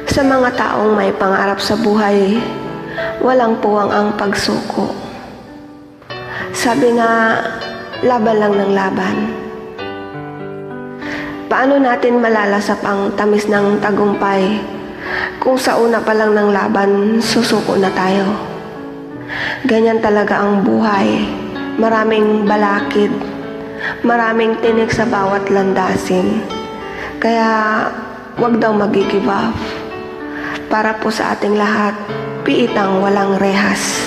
Sa mga taong may pangarap sa buhay, walang puwang ang pagsuko. Sabi nga, laban lang ng laban. Paano natin malalasap ang tamis ng tagumpay kung sa una pa lang ng laban, susuko na tayo? Ganyan talaga ang buhay. Maraming balakid, maraming tinik sa bawat landasin. Kaya wag daw mag-give up. Para po sa ating lahat, piitang walang rehas.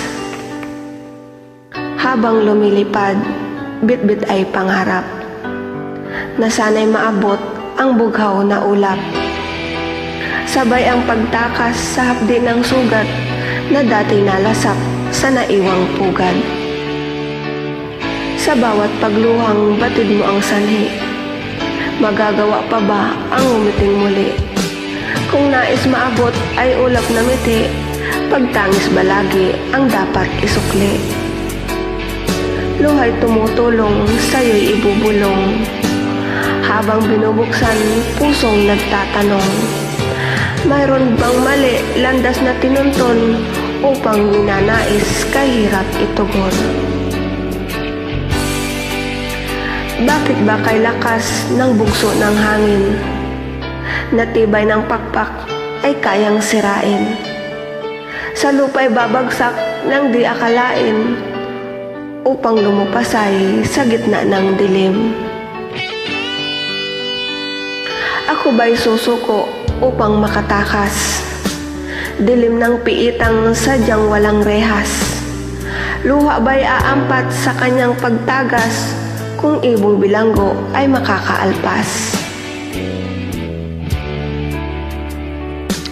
Habang lumilipad, bit-bit ay pangarap, na sana'y maabot ang bughaw na ulap. Sabay ang pagtakas sa hapdi ng sugat na dati nalasap sa naiwang pugad. Sa bawat pagluhang batid mo ang sanhi, magagawa pa ba ang umiting muli? Kung nais maabot ay ulap na miti, pagtangis balagi ang dapat isukli. Luhay tumutulong, sa'yo'y ibubulong. Habang binubuksan, pusong nagtatanong, mayroon bang mali, landas na tinunton, upang ninanais kahirap itugon? Bakit ba kay lakas ng bugso ng hangin, natibay ng pakpak ay kayang sirain? Sa lupa'y babagsak ng di akalain, upang lumupasay sa gitna ng dilim. Ako ba'y susuko upang makatakas? Dilim ng piitang sadyang walang rehas. Luha ba'y aampat sa kanyang pagtagas kung ibong bilanggo ay makakaalpas?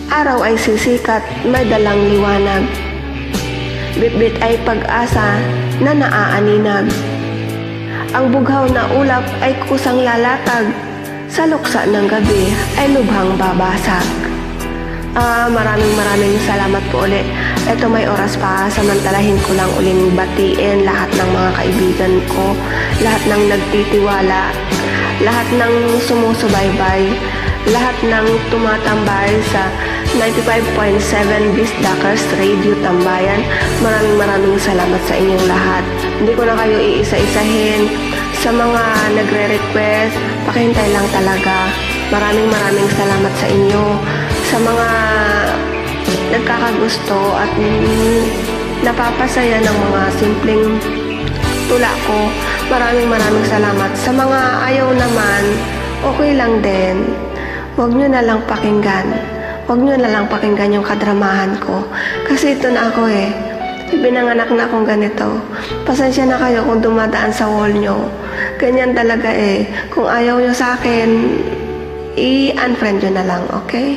Araw ay sisikat, may dalang liwanag. Bit-bit ay pag-asa na naaaninag. Ang bughaw na ulap ay kusang lalatag, sa luksa ng gabi ay lubhang babasag. Maraming salamat po ulit. Ito may oras pa, samantalahin ko lang uling batiin lahat ng mga kaibigan ko, lahat ng nagtitiwala, lahat ng sumusubaybay, lahat ng tumatambay sa 95.7 Bisdakers Radio Tambayan. Maraming salamat sa inyong lahat. Hindi ko na kayo iisa-isahin. Sa mga nagre-request, pakihintay lang talaga. Maraming salamat sa inyo. Sa mga nagkakagusto at napapasaya ng mga simpleng tula ko, maraming salamat. Sa mga ayaw naman, okay lang din. Huwag nyo na lang pakinggan. Huwag nyo na lang pakinggan yung kadramahan ko. Kasi ito na ako eh. Binanganak na akong ganito. Pasensya na kayo kung dumadaan sa wall nyo. Ganyan talaga eh. Kung ayaw nyo sa akin, i-unfriend nyo na lang, okay?